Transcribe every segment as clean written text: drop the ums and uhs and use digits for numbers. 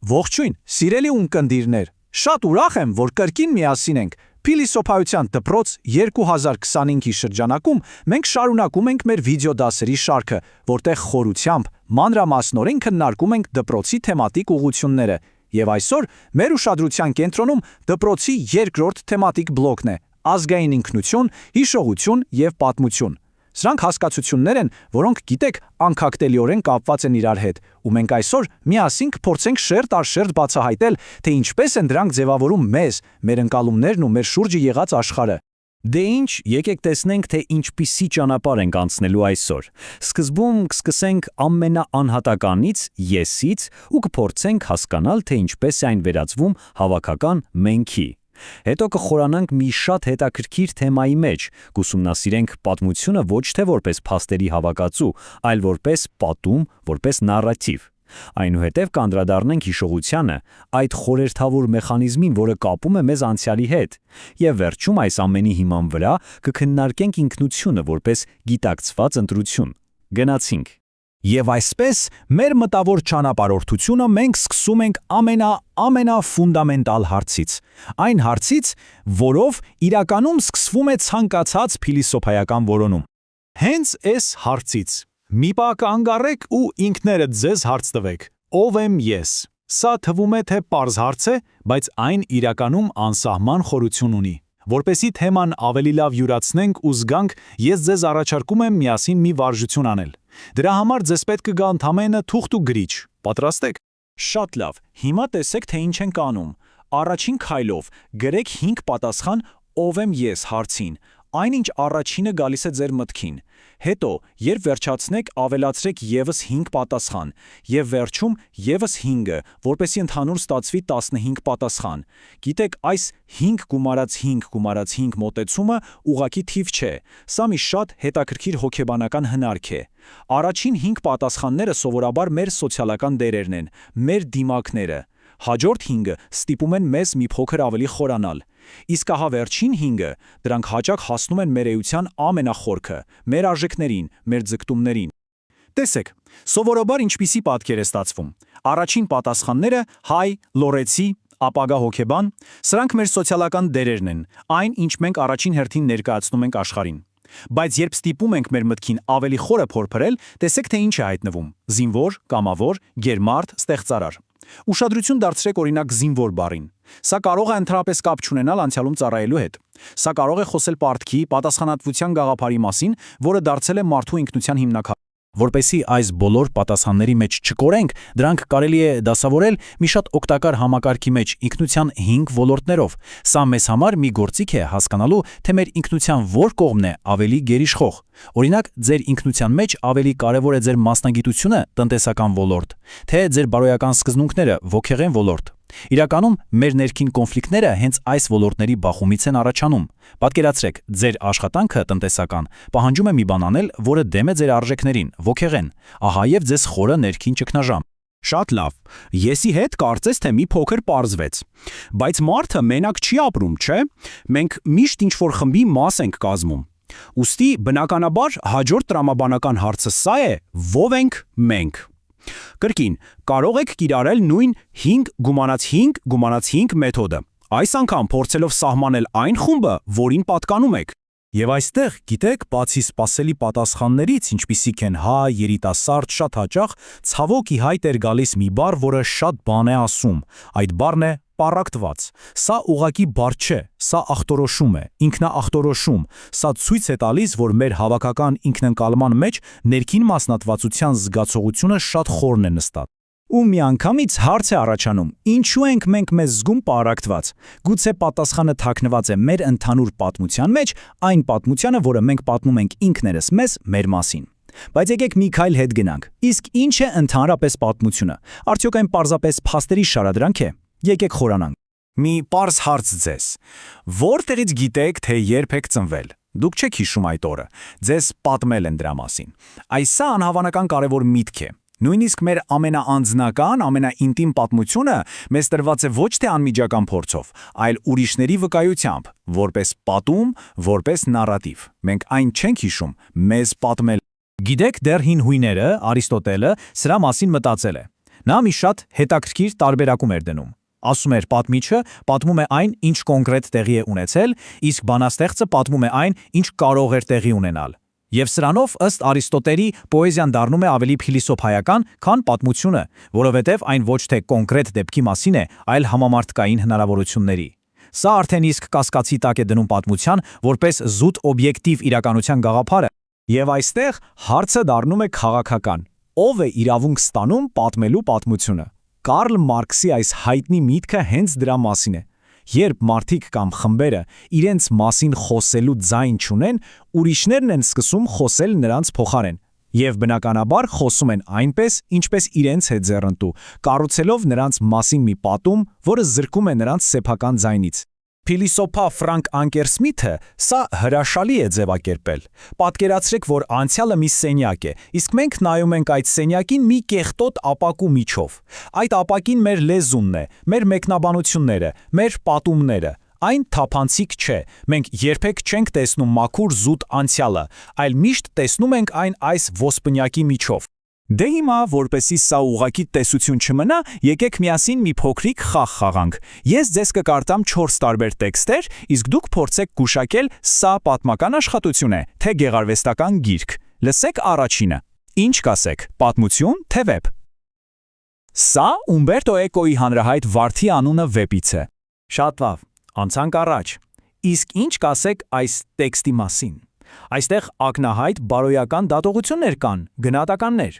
Ողջույն, սիրելի ունկնդիրներ, շատ ուրախ եմ, որ կրկին միասին ենք։ Փիլիսոփայության դպրոց 2025-ի շրջանակում մենք շարունակում ենք մեր վիդեոդասերի շարքը, որտեղ խորությամբ, մանրամասնորեն քննարկում ենք դպրոցի թեմատիկ ուղղությունները, եւ այսօր մեր ուշադրության կենտրոնում դպրոցի երկրորդ թեմատիկ բլոկն է՝ ազգային ինքնություն, հիշողություն եւ պատմություն։ Սրանք հասկացություններ են, որոնք գիտեք անկախտելիորեն կապված են իրար հետ, ու մենք այսօր միասին կփորձենք շերտ առ շերտ բացահայտել, թե ինչպես են դրանք ձևավորում մեզ, մեր ընկալումներն ու մեր շուրջը եղած աշխարհը։ Դե ինչ, եկեք տեսնենք, թե ինչպիսի ճանապարհ ենք անցնելու այսօր։ Սկզբում կսկսենք ամենաանհատականից՝ եսից ու կփորձենք հասկանալ, թե ինչպես է այն վերածվում հավաքական մենքի։ Հետո կխորանանք մի շատ հետաքրքիր թեմայի մեջ, կուսումնասիրենք պատմությունը ոչ թե որպես փաստերի հավաքածու, այլ որպես պատում, որպես նարատիվ։ Այնուհետև կանդրադառնանք հիշողությանը, այդ խորհրդավոր մեխանիզմին, որը կապում է մեզ անցյալի հետ։ Եվ վերջում այս ամենի հիման վրա կքննարկենք ինքնությունը որպես գիտակցված ընտրություն։ Գնացինք։ Եվ այսպես, մեր մտավոր ճանապարհորդությունը մենք սկսում ենք ամենաֆունդամենտալ հարցից, այն հարցից, որով իրականում սկսվում է ցանկացած փիլիսոփայական որոնում։ Հենց այս հարցից մի պահ անգարեք ու ինքներդ ձեզ հարց տվեք. ով եմ ես։ Սա թվում է թե պարզ հարց է, բայց այն իրականում անսահման խորություն ունի։ Որպեսզի թեման ավելի լավ յուրացնենք ու զգանք, ես ձեզ առաջարկում եմ միասին մի վարժություն անել։ Դրա համար ձեզ պետք կգա ընդամենը թուղթ ու գրիչ։ Պատրաստ եք։ Շատ լավ։ Հիմա տեսեք, թե ինչ ենք անում։ Առաջին քայլով գրեք 5 պատասխան ով եմ ես հարցին։ Այնինչ առաջինը գալիս է ձեր մտքին։ Հետո, երբ վերջացնեք, ավելացրեք եւս 5 պատասխան, եւ վերջում եւս 5-ը, որպեսզի ընդհանուր ստացվի 15 պատասխան։ Գիտեք, այս 5 գումարած 5 գումարած 5 մոտեցումը ուղղակի թիվ չէ։ Սա մի շատ հետաքրքիր հոգեբանական հնարք է։ Առաջին 5 պատասխանները սովորաբար մեր սոցիալական դերերն են, մեր դիմակները։ Հաջորդ 5-ը ստիպում են մեզ մի փոքր ավելի խորանալ։ Իսկ ահա վերջին 5-ը, դրանք հաճախ հասնում են մեր էության ամենախորքը, մեր արժեքներին, մեր ձգտումներին։ Տեսեք, սովորաբար ինչպիսի պատկեր է ստացվում։ Առաջին պատասխանները՝ հայ, լորեցի, ապագա հոգեբան, սրանք մեր սոցիալական դերերն են, այն, ինչ մենք առաջին հերթին ներկայացնում ենք աշխարհին։ Բայց երբ ստիպում ենք մեր մտքին ավելի խորը փորփրել, տեսեք, թե ինչ է հայտնվում՝ զինվոր, կամավոր, գերմարդ, ստեղծարար։ Ուշադրություն դարձրեք օրինակ զինվոր բառին։ Սա կարող է ընդհանրապես կապ չունենալ անցյալում ծառայելու հետ։ Սա կարող է խոսել պարտքի, պատասխանատվության գաղափարի մասին, որը դարձել է մարդու ինքնության հիմնական։ Որպեսզի այս բոլոր պատասխանների մեջ չկորենք, դրանք կարելի է դասավորել մի շատ օգտակար համակարգի մեջ ինքնության 5 ոլորտներով։ Սա մեզ համար մի գործիք է հասկանալու, թե մեր ինքնության որ կողմն է ավելի գերիշխող։ Օրինակ, ձեր ինքնության մեջ ավելի կարևոր է ձեր մասնագիտությունը, տնտեսական ոլորտ, թե ձեր բարոյական սկզբունքները, ոգեղեն ոլորտ։ Իրականում մեր ներքին կոնֆլիկտները հենց այս ոլորտների բախումից են առաջանում։ Պատկերացրեք, ձեր աշխատանքը տնտեսական պահանջում է մի բան անել, որը դեմ է ձեր արժեքներին, ոգեղեն։ Ահա եւ ձեզ խորը ներքին ճգնաժամ։ Շատ լավ։ Եսի հետ կարծես թե մի փոքր պարզվեց։ Բայց մարդը մենակ չի ապրում, չէ՞։ Մենք միշտ ինչ-որ խմբի մաս ենք կազմում։ Ուստի բնականաբար հաջորդ տրամաբանական հարցը սա է. ով ենք մենք։ Կրկին, կարող եք կիրառել նույն 5 գումանած 5 գումանած 5 մեթոդը։ Այս անգամ փորձելով սահմանել այն խումբը, որին պատկանում եք։ Եվ այստեղ, գիտեք, բացի սպասելի պատասխաններից, ինչպիսիք են հա, երիտասարդ, շատ հաճախ, ցավոք ի հայտ էր գալիս մի բառ, որը շատ բան է ասում։ Այդ բառն է պառակտված։ Սա ուղղակի բառ չէ, սա ախտորոշում է, ինքնաախտորոշում։ Սա ցույց է տալիս, որ մեր հավաքական ինքնընկալման մեջ ներքին մասնատվածության զգացողությունը շատ խորն է նստած։ Ու միանգամից հարց է առաջանում. ինչու ենք մենք մեզ զգում պառակտված։ Գուցե պատասխանը թաքնված է մեր ընդհանուր պատմության մեջ, այն պատմությանը, որը մենք պատմում ենք ինքներս մեզ, մեր մասին։ Բայց եկեք մի քայլ հետ գնանք։ Իսկ ինչ է ընդհանրապես պատմությունը։ Արդյոք այն պարզապես փաստերի շարադրանք է։ Եկեք խորանանք։ Մի պարզ հարց ձեզ. որտեղից գիտեք, թե երբ եք ծնվել։ Դուք չեք հիշում այդ օրը։ Ձեզ պատմել են դրա մասին։ Այս սա անհավանական կարևոր միտք է։ Նույնիսկ մեր ամենաանձնական, ամենաինտիմ պատմությունը մեզ տրված է ոչ թե անմիջական փորձով, այլ ուրիշների վկայությամբ, որպես պատում, որպես նարատիվ։ Մենք այն չենք հիշում, մեզ պատմել։ Գիտեք, դեռ հին հույները, Արիստոտելը սրա մասին մտածել է։ Նա մի շատ հետաքրքիր տարբերակում էր դնում։ Ասում էր պատմիչը պատմում է այն, ինչ կոնկրետ տեղի է ունեցել, իսկ բանաստեղծը պատմում է այն, ինչ կարող էր տեղի ունենալ։ Եվ սրանով ըստ Արիստոտելի պոեզիան դառնում է ավելի փիլիսոփայական, քան պատմությունը, որովհետև այն ոչ թե կոնկրետ դեպքի մասին է, այլ համամարտկային հնարավորությունների։ Սա արդեն իսկ կասկածի տակ է դնում պատմության որպես զուտ օբյեկտիվ իրականության գաղափարը, եւ այստեղ հարցը դառնում է քաղաքական. ով է իրավունք ստանում պատմելու պատմությունը։ Կարլ Մարքսի այս հայտնի միտքը հենց դրա մասին է։ Երբ մարդիկ կամ խմբերը իրենց մասին խոսելու ձայն չունեն, ուրիշներն են սկսում խոսել նրանց փոխարեն։ Եվ բնականաբար խոսում են այնպես, ինչպես իրենց հետ ձեռնտու, կառուցելով նրանց մասին մի պատում, որը զրկում է նրանց սեփական ձայնից։ Փիլիսոփա Ֆրանկ Անկերսմիթը սա հրաշալի է ձևակերպել։ Պատկերացրեք, որ անցյալը մի սենյակ է, իսկ մենք նայում ենք այդ սենյակին մի կեղտոտ ապակու միջով։ Այդ ապակին մեր լեզունն է, մեր մեկնաբանությունները, մեր պատումները։ Այն թափանցիկ չէ։ Մենք երբեք չենք տեսնում մաքուր զուտ անցյալը, այլ միշտ տեսնում ենք այն այս ոսպնյակի միջով։ Դե հիմա, որպեսզի սա ուղղակի տեսություն չմնա, եկեք միասին մի փոքրիկ խաղ խաղանք։ Ես ձեզ կկարտամ 4 տարբեր տեքստեր, իսկ դուք փորձեք գուշակել սա պատմական աշխատություն է, թե գեղարվեստական գիրք։ Լսեք առաջինը։ Ինչ կասեք, պատմություն, թե վեպ։ Սա Ումբերտո Էկոյի հանրահայտ Վարդի անունը վեպից է։ Շատ լավ, անցանք առաջ։ Իսկ ինչ կասեք այս տեքստի մասին։ Այստեղ ակնահայտ բարոյական դատողություններ կան, գնահատականներ։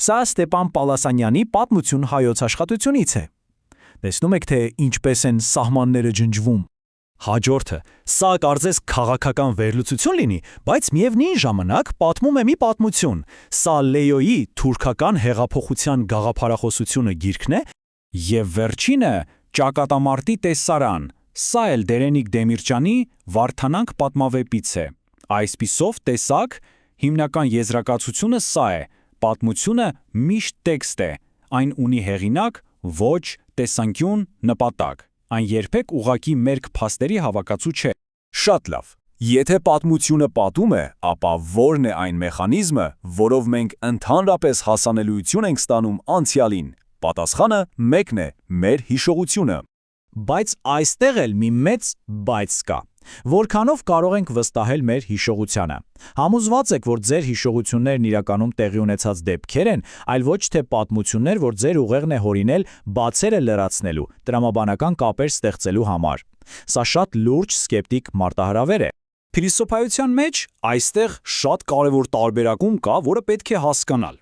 Սա Ստեփան Պալասանյանի պատմություն հայոց աշխատությունից է։ Տեսնում եք, թե ինչպես են սահմանները ջնջվում։ Հաջորդը, սա կարծես քաղաքական վերլուծություն լինի, բայց միևնույն ժամանակ պատմում է մի պատմություն։ Սա Լեոյի թուրքական հեղափոխության գաղափարախոսությունը գիրքն է, եւ վերջինը Ճակատամարտի տեսարան։ Սա էլ Դերենիկ Դեմիրճյանի Վարդանանք պատմավեպից է։ Այսպիսով տեսակ, հիմնական եզրակացությունը սա է. պատմությունը միշտ տեքստ է, այն ունի հեղինակ, ոճ, տեսանկյուն, նպատակ։ Այն երբեք ուղղակի մերկ փաստերի հավաքածու չէ։ Շատ լավ։ Եթե պատմությունը պատում է, ապա ո՞րն է այն մեխանիզմը, որով մենք ընդհանրապես հասանելիություն ենք ստանում անցյալին։ Պատասխանը մեկն է՝ մեր հիշողությունը։ Բայց այստեղ էլ մի մեծ բայց կա։ Որքանով կարող ենք վստահել մեր հիշողությանը։ Համոզված եք, որ ձեր հիշողություններն իրականում տեղի ունեցած դեպքեր են, այլ ոչ թե պատմություններ, որ ձեր ուղեղն է հորինել բացերը լրացնելու, տրամաբանական կապեր ստեղծելու համար։ Սա շատ լուրջ սկեպտիկ մարտահրավեր է։ Փիլիսոփայության մեջ այստեղ շատ կարևոր տարբերակում կա, որը պետք է հասկանալ։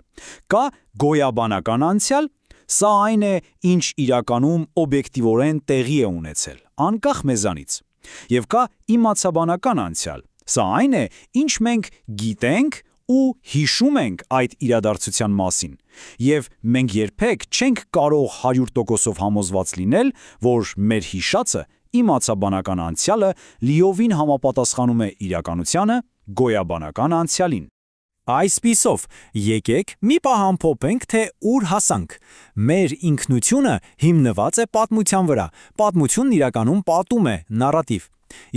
Կա գոյաբանական անցյալ, սա այն է, ինչ իրականում օբյեկտիվորեն տեղի է ունեցել, անկախ մեզանից։ Եվ կա իմացաբանական անցյալ, սա այն է, ինչ մենք գիտենք ու հիշում ենք այդ իրադարձության մասին։ Եվ մենք երբեք չենք կարող 100%-ով համոզված լինել, որ մեր հիշածը, իմացաբանական անցյալը լիովին համապատասխանում է իրականությանը, գոյաբանական անցյալին։ Այսպիսով, եկեք մի պահ ամփոփենք, թե ուր հասանք։ Մեր ինքնությունը հիմնված է պատմության վրա։ Պատմությունն իրականում պատում է, նարատիվ։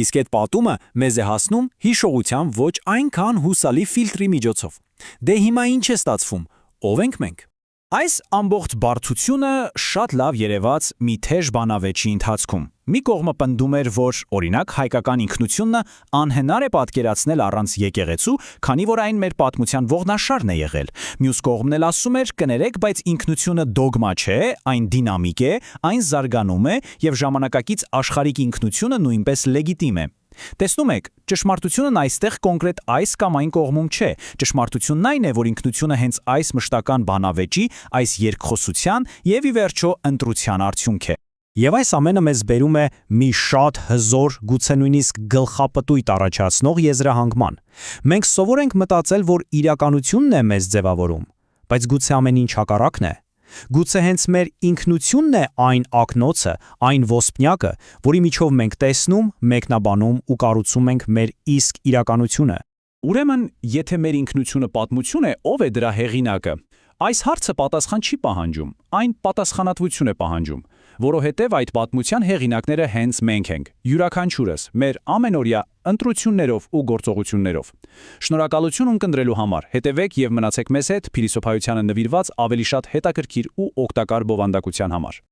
Իսկ այդ պատումը մեզ է հասնում հիշողության ոչ այնքան հուսալի ֆիլտրի միջոցով։ Դե հիմա ինչ է ստացվում։ Ո՞վ ենք մենք։ Այս ամբողջ բարդությունը շատ լավ երևաց մի թեժ բանավեճի ընթացքում։ Մի կողմը պնդում էր, որ օրինակ հայկական ինքնությունը անհնար է պատկերացնել առանց եկեղեցու, քանի որ այն մեր պատմության ողնաշարն է եղել։ Մյուս կողմն էլ ասում էր, կներեք, բայց ինքնությունը դոգմա չէ, այն դինամիկ է, այն զարգանում է եւ ժամանակակից աշխարհիկ ինքնությունը նույնպես լեգիտիմ է։ Տեսնում եք, ճշմարտությունն այստեղ կոնկրետ այս կամ այն կողմում չէ։ Ճշմարտությունն այն է, որ ինքնությունը հենց այս մշտական բանավեճի, այս երկխոսության եւ ի վերջո ընտրության արդյունք է։ Եվ այս ամենը մեզ բերում է մի շատ հզոր, գուցե նույնիսկ գլխապտույտ առաջացնող եզրահանգման։ Մենք սովոր ենք մտածել, որ իրականությունն է մեզ ձևավորում, բայց գուցե ամեն ինչ հակառակն է։ Գուցե հենց մեր ինքնությունն է այն ակնոցը, այն ոսպնյակը, որի միջով մենք տեսնում, մեկնաբանում ու կառուցում ենք մեր իսկ իրականությունը։ Ուրեմն, եթե մեր ինքնությունը պատմություն է, ով է դրա հեղինակը։ Այս հարցը պատասխան չի պահանջում, այն պատասխանատվություն է պահանջում, որովհետև այդ պատմության հեղինակները հենց մենք ենք, յուրաքանչյուրս, մեր ամենօրյա ընտրություններով ու գործողություններով։ Շնորհակալություն ունկնդրելու համար, հետևեք եւ մնացեք մեզ հետ փիլիսոփայությանը նվիրված ավելի շատ հետաքրքիր ու օգտակար բովանդակության համար։